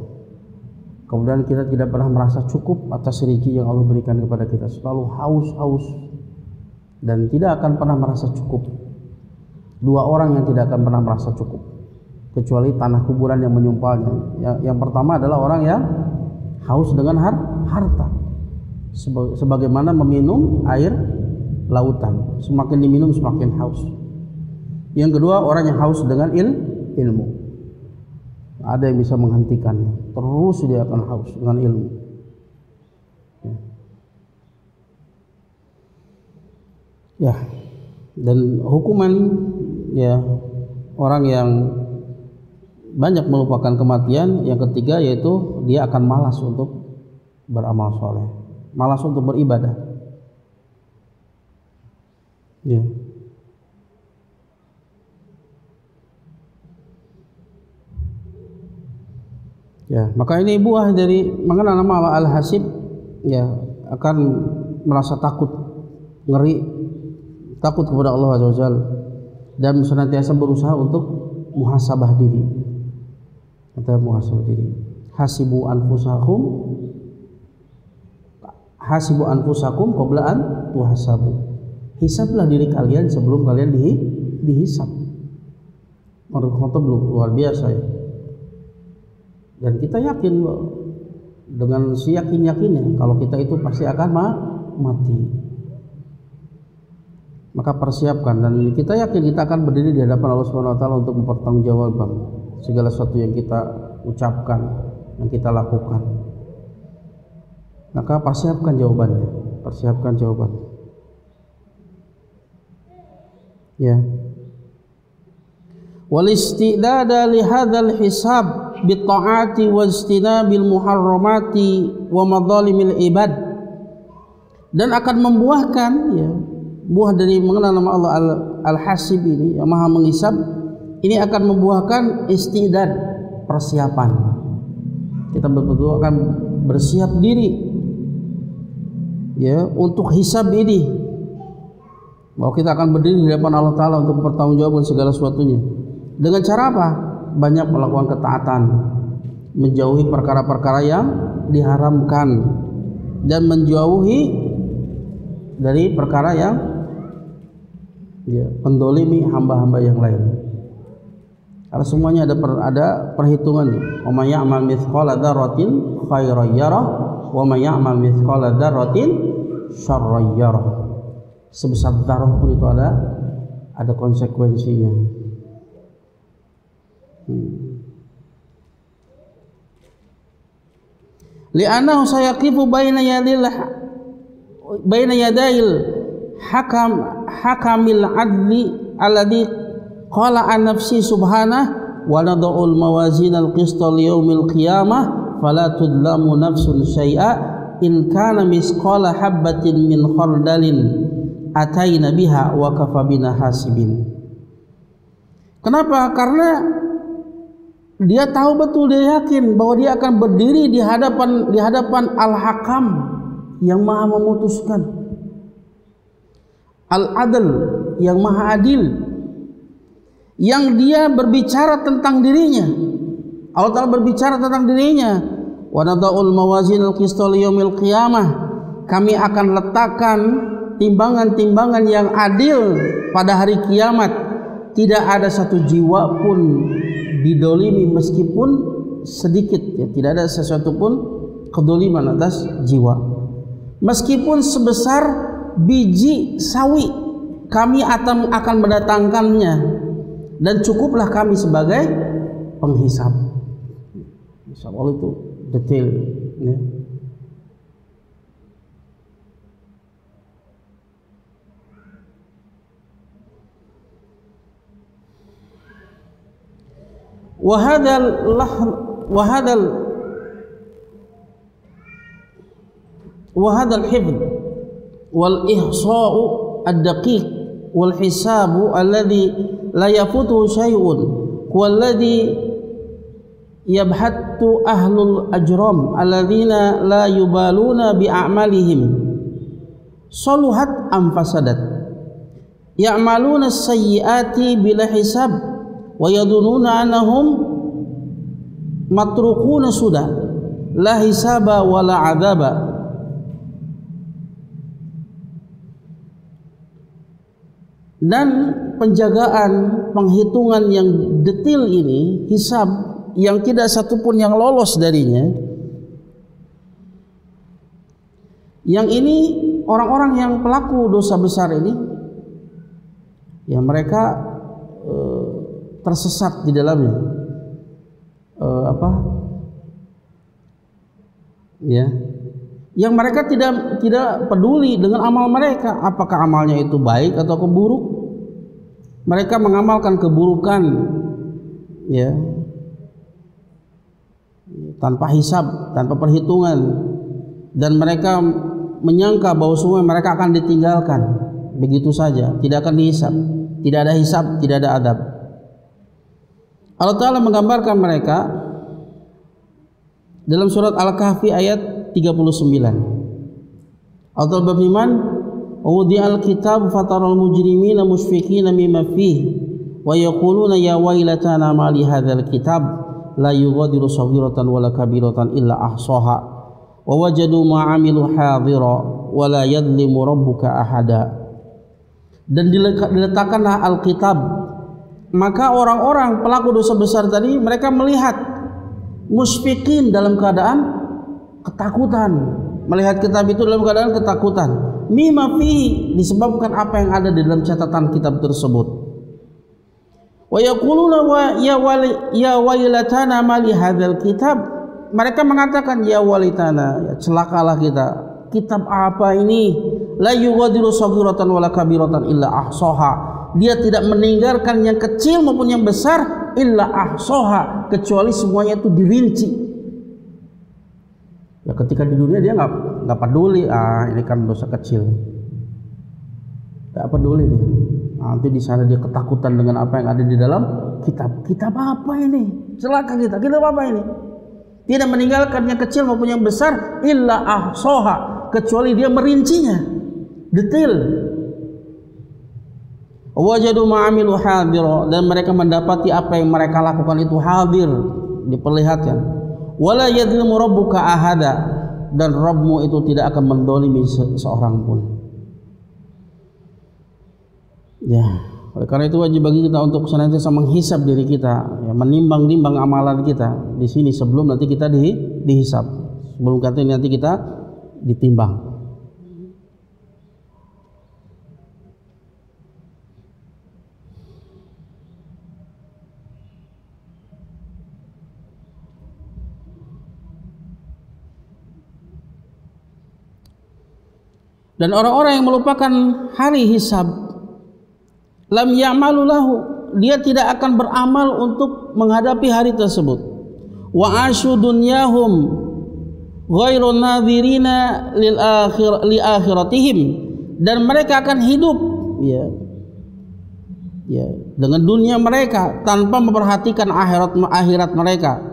Kemudian kita tidak pernah merasa cukup atas rezeki yang Allah berikan kepada kita, selalu haus dan tidak akan pernah merasa cukup. Dua orang yang tidak akan pernah merasa cukup, kecuali tanah kuburan yang menyumpalnya. Yang pertama adalah orang yang haus dengan harta, sebagaimana meminum air lautan, semakin diminum semakin haus. Yang kedua orang yang haus dengan ilmu. Ada yang bisa menghentikannya, terus dia akan haus dengan ilmu. Ya, dan hukuman ya orang yang banyak melupakan kematian, yang ketiga yaitu dia akan malas untuk beramal soleh, malas untuk beribadah. Ya. Ya, maka ini buah dari mengenal nama Al-Hasib, ya akan merasa takut, ngeri, takut kepada Allah Azza wa Jalla, dan senantiasa berusaha untuk muhasabah diri. Kata muhasabah diri. Hasibu anfusakum, hasibu anfusakum qabla an tuhasabu. Hisablah diri kalian sebelum kalian dihisab. Mereka luar biasa ya. Dan kita yakin dengan seyakin-yakinnya kalau kita itu pasti akan mati. Maka persiapkan, dan kita yakin kita akan berdiri di hadapan Allah Subhanahu wa taala untuk mempertanggungjawabkan segala sesuatu yang kita ucapkan, yang kita lakukan. Maka persiapkan jawabannya, persiapkan jawabannya. Ya. Wal istidada li hadzal hisab bit ta'ati wajtinabil muharramati wa madzalimil ibad, dan akan membuahkan ya, buah dari mengenal nama Allah Al-Hasib ini yang Maha Menghisab, ini akan membuahkan istidad, persiapan. Kita betul-betul akan bersiap diri ya untuk hisab ini, bahwa kita akan berdiri di depan Allah Ta'ala untuk mempertanggungjawabkan segala sesuatunya. Dengan cara apa? Banyak melakukan ketaatan, menjauhi perkara-perkara yang diharamkan, dan menjauhi dari perkara yang pendolimi hamba-hamba yang lain. Karena semuanya ada perhitungannya. Wa may ya'mal mithqala dzarratin khairan yarah wa may ya'mal mithqala dzarratin syarran yarah. Sebesar zarah pun itu ada konsekuensinya. Li'annahu sayaqifu baina yadayil hakamil adli alladhi qala an nafsi subhanahu wa nad'ul mawazinal qista liyaumil qiyamah fala tudlamu nafsun syai'a in kana misqala habbatin min khardalin ataina biha wa kafa bina hasibin. Kenapa? Karena dia tahu betul, dia yakin bahwa dia akan berdiri di hadapan Al-Hakam yang Maha memutuskan, Al-Adl yang Maha adil, yang dia berbicara tentang dirinya. Allah Ta'ala berbicara tentang dirinya, wa nada'ul mawazinal qista liyaumil qiyamah, kami akan letakkan timbangan-timbangan yang adil pada hari kiamat. Tidak ada satu jiwa pun didolimi meskipun sedikit ya, tidak ada sesuatu pun kedoliman atas jiwa meskipun sebesar biji sawi, kami akan mendatangkannya, dan cukuplah kami sebagai penghisab. Hisab Allah itu detail ya. Wahadal hifd wal ihsa'u ad-daqiq wal hisabu alladhi la yafutuhu syai'un walladhi yabhattu ahlul ajram alladhina la yubaluna bi a'malihim saluhat am fasadat ya'maluna as-sayyi'ati bila hisab wa yadununa annahum matrukuna sudah la hisaba wala adzaba. Dan penjagaan penghitungan yang detail ini, hisab yang tidak satupun yang lolos darinya, yang ini orang-orang yang pelaku dosa besar ini, ya mereka tersesat di dalamnya, yang mereka tidak peduli dengan amal mereka, apakah amalnya itu baik atau buruk. Mereka mengamalkan keburukan ya tanpa hisab, tanpa perhitungan, dan mereka menyangka bahwa semua mereka akan ditinggalkan begitu saja, tidak akan dihisab, tidak ada hisab, tidak ada adab. Allah Ta'ala menggambarkan mereka dalam surat Al-Kahfi ayat 39. Allah Ta'ala berfirman, "Wudi'al kitab fataral mujrimina mushfiqina mimma fihi wa yaquluna ya wailatana ma li hadzal kitab la yughadiru shaghiratan wala kabiratan illa ahsaha wa wajadu ma 'amilu hadira wa la yadhlimu rabbuka ahada. Dan diletakkanlah Alkitab, maka orang-orang pelaku dosa besar tadi mereka melihat musfikin dalam keadaan ketakutan, melihat kitab itu dalam keadaan ketakutan, mimma fihi, disebabkan apa yang ada di dalam catatan kitab tersebut. Wa yaquluna ya wailatana ma li hadzal kitab, mereka mengatakan ya walitana, ya celakalah kita, kitab apa ini, la yughadiru shaghiratan wala kabiratan illa ahsaha, dia tidak meninggalkan yang kecil maupun yang besar illa ahsaha, kecuali semuanya itu dirinci. Ya ketika di dunia dia nggak peduli, ini kan dosa kecil, nggak peduli dia. Nanti di sana dia ketakutan dengan apa yang ada di dalam kitab. Kitab apa ini? Celaka kita. Kitab apa ini? Tidak meninggalkan yang kecil maupun yang besar illa ahsaha, kecuali dia merincinya detail. Wajadu ma'amilu hadira, dan mereka mendapati apa yang mereka lakukan itu hadir, diperlihatkan. Wala yadhlimu rabbuka ahada, dan Rabbmu itu tidak akan mendolimi seorang pun. Ya, oleh karena itu wajib bagi kita untuk senantiasa menghisab diri kita, ya, menimbang-nimbang amalan kita di sini sebelum nanti kita dihisab, sebelum nanti kita ditimbang. Dan orang-orang yang melupakan hari hisab, lam ya'malu lahu, dia tidak akan beramal untuk menghadapi hari tersebut. Wa asyu dunyahum ghairu nadhirina li akhiratihim, dan mereka akan hidup dengan dunia mereka tanpa memperhatikan akhirat mereka.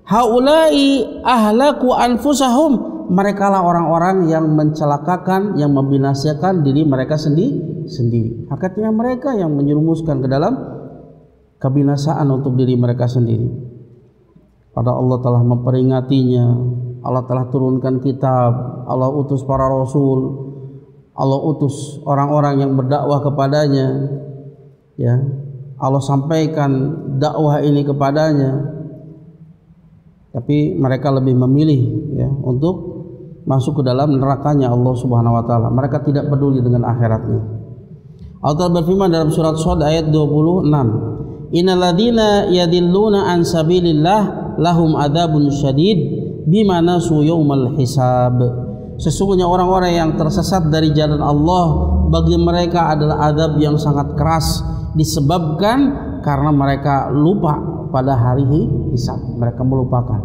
Haulai ahlaku anfusahum, mereka lah orang-orang yang mencelakakan, yang membinasakan diri mereka sendiri. Hakikatnya mereka yang menyerumuskan ke dalam kebinasaan untuk diri mereka sendiri. Pada Allah telah memperingatinya, Allah telah turunkan kitab, Allah utus para rasul, Allah utus orang-orang yang berdakwah kepadanya, ya, Allah sampaikan dakwah ini kepadanya, tapi mereka lebih memilih, ya, untuk masuk ke dalam nerakanya Allah Subhanahu wa taala. Mereka tidak peduli dengan akhiratnya. Allah berfirman dalam surat Shad ayat 26, innal ladzina yadilluna an sabilillah lahum adzabun syadid bima nasu yaumal hisab. Sesungguhnya orang-orang yang tersesat dari jalan Allah, bagi mereka adalah azab yang sangat keras, disebabkan karena mereka lupa pada hari hisab. Mereka melupakan,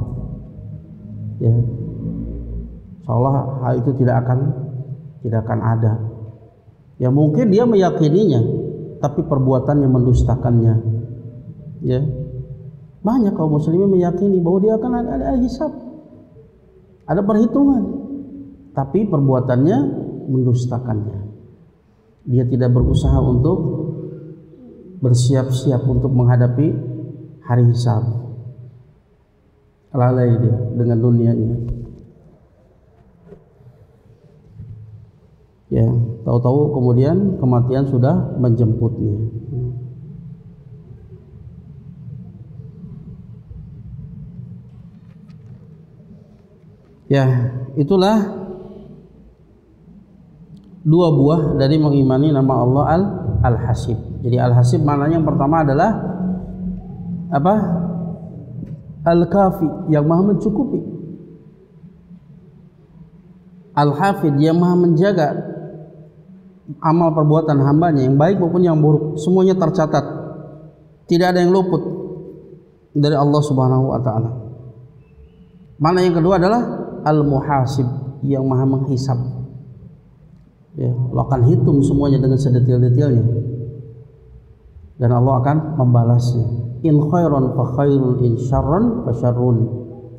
ya, seolah hal itu tidak akan ada. Ya mungkin dia meyakininya, tapi perbuatannya mendustakannya. Ya, banyak kaum muslimin meyakini bahwa dia akan ada hisab, ada perhitungan, tapi perbuatannya mendustakannya. Dia tidak berusaha untuk bersiap-siap untuk menghadapi hari hisab. Lalai dia dengan dunianya. Ya, tahu-tahu kemudian kematian sudah menjemputnya. Ya, itulah dua buah dari mengimani nama Allah Al-Hasib. Jadi Al-Hasib maknanya yang pertama adalah apa? Al-Kafi, yang maha mencukupi. Al-Hafid, yang maha menjaga amal perbuatan hambanya, yang baik maupun yang buruk, semuanya tercatat, tidak ada yang luput dari Allah Subhanahu wa ta'ala. Mana yang kedua adalah Al-Muhasib, yang maha menghisab. Ya, Allah akan hitung semuanya dengan sedetail-detailnya, dan Allah akan membalasnya. In khairan fa khairun, in syarran fa syarrun.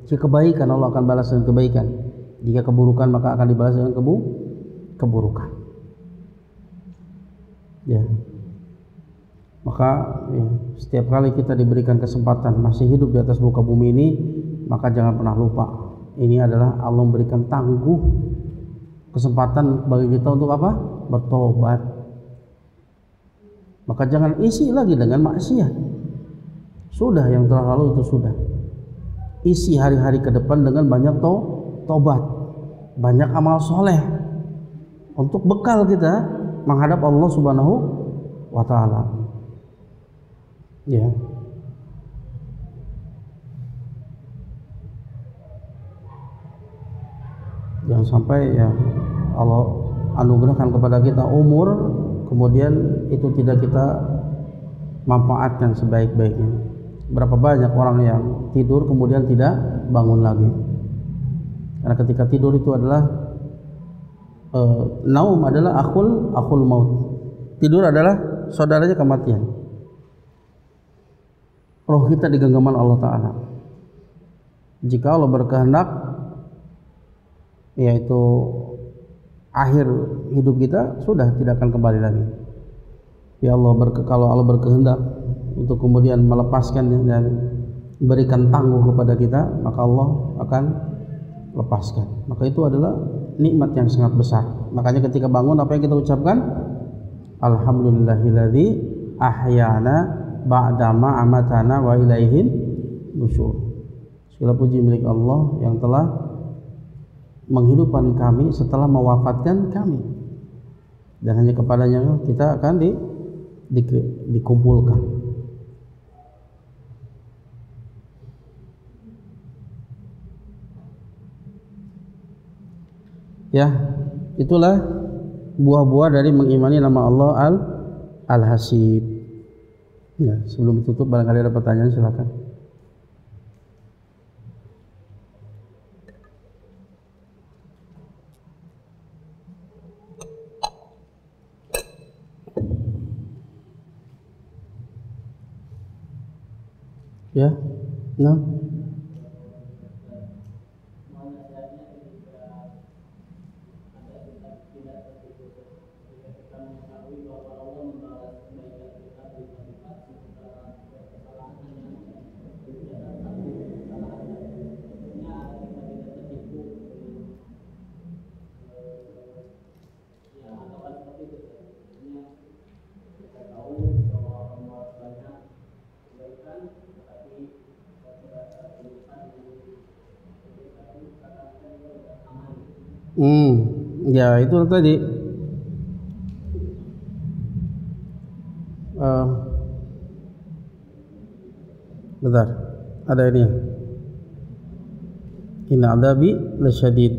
Jika kebaikan Allah akan balas dengan kebaikan, jika keburukan maka akan dibalas dengan keburukan. Ya, maka ya, setiap kali kita diberikan kesempatan masih hidup di atas muka bumi ini, maka jangan pernah lupa Ini adalah Allah memberikan tangguh kesempatan bagi kita untuk apa? Bertobat. Maka jangan isi lagi dengan maksiat. Sudah, yang telah lalu itu sudah. Isi hari-hari ke depan dengan banyak tobat, banyak amal soleh untuk bekal kita menghadap Allah Subhanahu wa Ta'ala. Ya. Jangan sampai ya Allah anugerahkan kepada kita umur, kemudian itu tidak kita manfaatkan sebaik-baiknya. Berapa banyak orang yang tidur kemudian tidak bangun lagi. Karena ketika tidur itu adalah naum adalah akhul maut. Tidur adalah saudaranya kematian. Roh kita di genggaman Allah Ta'ala. Jika Allah berkehendak, yaitu akhir hidup kita, sudah tidak akan kembali lagi. Ya Allah, kalau Allah berkehendak untuk kemudian melepaskan dan berikan tangguh kepada kita, maka Allah akan lepaskan. Maka itu adalah nikmat yang sangat besar. Makanya ketika bangun, apa yang kita ucapkan? Alhamdulillahilladzi ahyana ba'dama amatana wa ilaihin nusyur. Segala puji milik Allah yang telah menghidupkan kami setelah mewafatkan kami, dan hanya kepadanya kita akan dikumpulkan. Ya, itulah buah-buah dari mengimani nama Allah Al-Hasib. Ya, sebelum ditutup barangkali ada pertanyaan, silakan. Ya, nah. Ya itu tadi bentar, ada ini inna adabi lasyadid.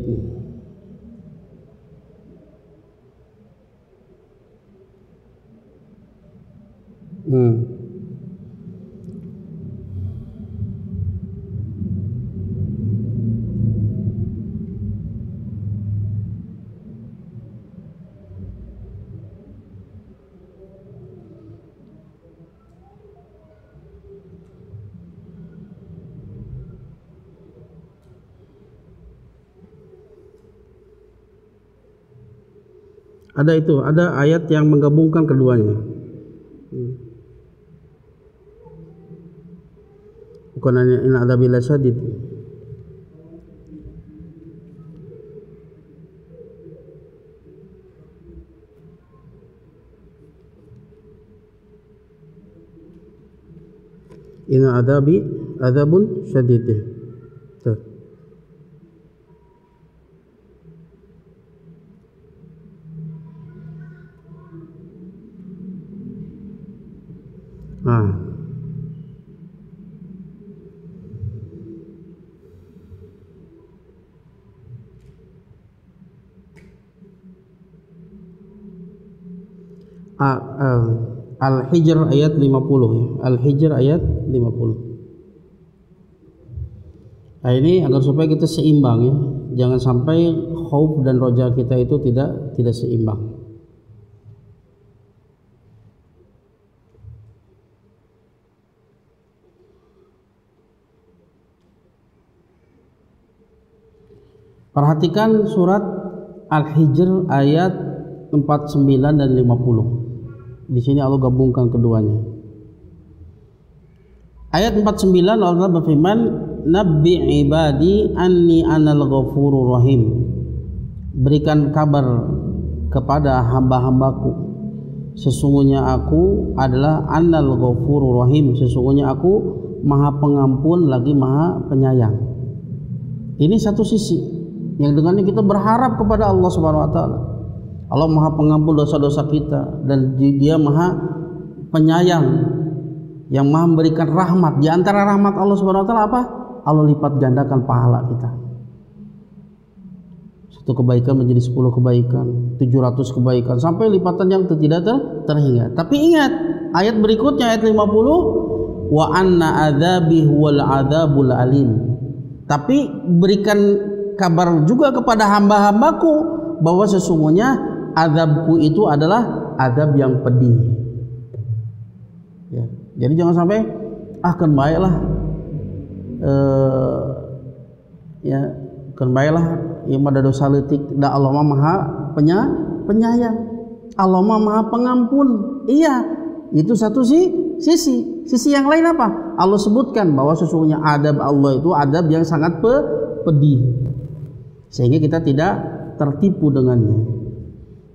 Ada itu, ada ayat yang menggabungkan keduanya. Bukan hanya inna adabi lasyadid. Inna adabi adzabun syadid. Tuh. Al-Hijr ayat 50 ya. Al-Hijr ayat 50. Nah, ini agar supaya kita seimbang ya. Jangan sampai khauf dan roja kita itu tidak seimbang. Perhatikan surat Al-Hijr ayat 49 dan 50. Di sini Allah gabungkan keduanya. Ayat 49 Allah berfirman, nabbi ibadi anni anal ghafurur rahim, berikan kabar kepada hamba-hambaku, sesungguhnya aku adalah anal ghafurur rahim, sesungguhnya aku maha pengampun lagi maha penyayang. Ini satu sisi yang dengannya kita berharap kepada Allah Subhanahu wa taala. Allah maha pengampun dosa-dosa kita dan Dia maha penyayang yang maha memberikan rahmat. Di antara rahmat Allah Subhanahu wa taala apa? Allah lipat gandakan pahala kita. Satu kebaikan menjadi 10 kebaikan, 700 kebaikan, sampai lipatan yang tidak terhingga. Tapi ingat, ayat berikutnya ayat 50, wa anna adzabi huwal adzabul alim. Tapi berikan kabar juga kepada hamba-hambaku bahwa sesungguhnya azabku itu adalah azab yang pedih. Ya, jadi jangan sampai kan baiklah, kan baiklah yang pada dosa letik. Da Allah maha penyayang, Allah maha pengampun. Iya, itu satu sisi. Sisi yang lain apa? Allah sebutkan bahwa sesungguhnya adab Allah itu adab yang sangat pedih, sehingga kita tidak tertipu dengannya.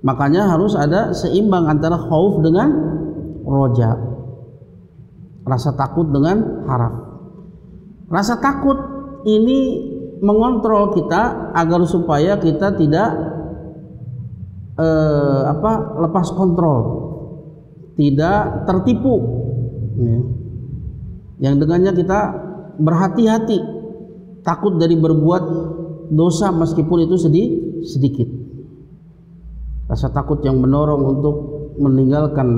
Makanya harus ada seimbang antara khauf dengan roja, rasa takut dengan harap. Rasa takut ini mengontrol kita agar supaya kita tidak lepas kontrol, tidak tertipu, ya. Yang dengannya kita berhati-hati, takut dari berbuat dosa meskipun itu sedikit. Rasa takut yang mendorong untuk meninggalkan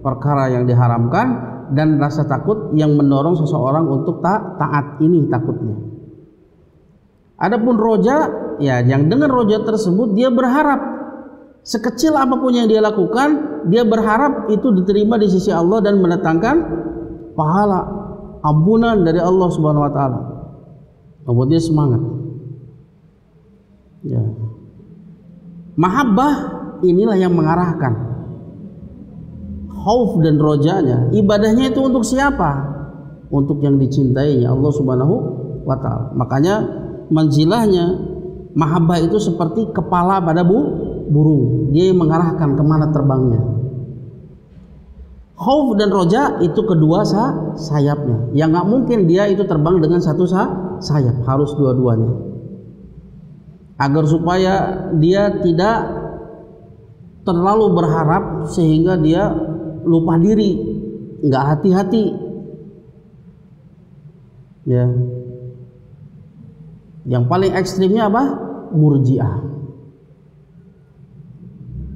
perkara yang diharamkan, dan rasa takut yang mendorong seseorang untuk taat. Ini takutnya. Adapun roja, ya, yang dengan roja tersebut dia berharap sekecil apapun yang dia lakukan, dia berharap itu diterima di sisi Allah dan mendatangkan pahala, ampunan dari Allah Subhanahu wa taala. Membuat dia semangat. Ya. Mahabbah inilah yang mengarahkan. Khauf dan rojanya, ibadahnya itu untuk siapa? Untuk yang dicintainya Allah Subhanahu wa taala. Makanya manzilahnya mahabbah itu seperti kepala pada burung, dia yang mengarahkan kemana terbangnya. Khauf dan roja itu kedua sayapnya, yang nggak mungkin dia itu terbang dengan satu sayap, harus dua-duanya, agar supaya dia tidak terlalu berharap sehingga dia lupa diri, nggak hati-hati, ya. Yang paling ekstrimnya apa? Murji'ah.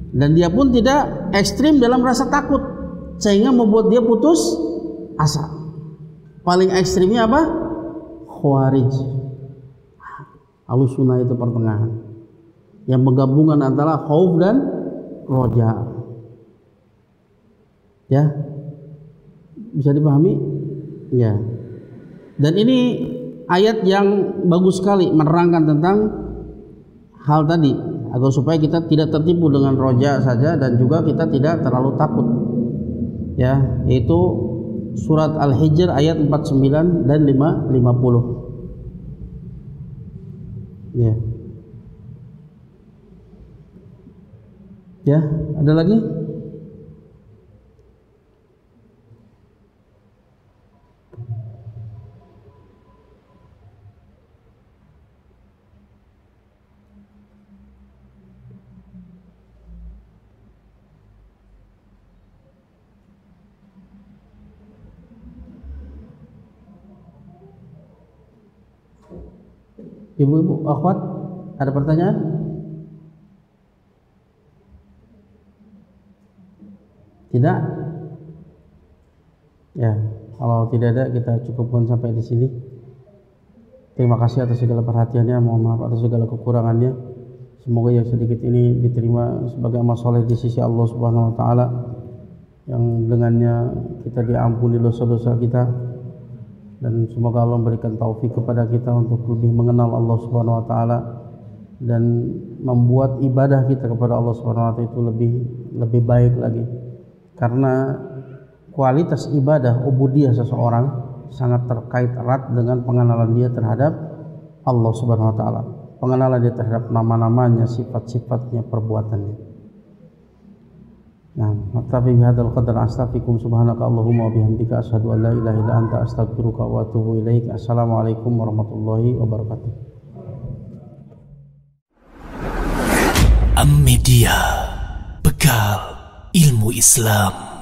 Dan dia pun tidak ekstrim dalam rasa takut sehingga membuat dia putus asa. Paling ekstrimnya apa? Khawarij. Ahlussunnah itu pertengahan, yang menggabungkan antara khauf dan roja. Ya, bisa dipahami? Ya. Dan ini ayat yang bagus sekali menerangkan tentang hal tadi, agar supaya kita tidak tertipu dengan roja saja dan juga kita tidak terlalu takut. Ya, yaitu surat Al-Hijr ayat 49 dan 50. Ya. Ya, ada lagi? Ibu-ibu, akhwat, ada pertanyaan? Tidak? Ya, kalau tidak ada kita cukupkan sampai di sini. Terima kasih atas segala perhatiannya, mohon maaf atas segala kekurangannya. Semoga yang sedikit ini diterima sebagai amal soleh di sisi Allah Subhanahu wa taala, yang dengannya kita diampuni dosa-dosa kita, dan semoga Allah memberikan taufik kepada kita untuk lebih mengenal Allah Subhanahu wa taala dan membuat ibadah kita kepada Allah Subhanahu wa taala itu lebih baik lagi. Karena kualitas ibadah ubudiyah seseorang sangat terkait erat dengan pengenalan dia terhadap Allah Subhanahu wa taala, pengenalan dia terhadap nama-namanya, sifat-sifatnya, perbuatannya. Nah, tapi bihadzal qadar astaghfirukum subhanaka Allahumma wa bihamdika asyhadu an la ilaha illa anta astaghfiruka wa atubu ilaik. Assalamualaikum warahmatullahi wabarakatuh. Am Media, bekal ilmu Islam.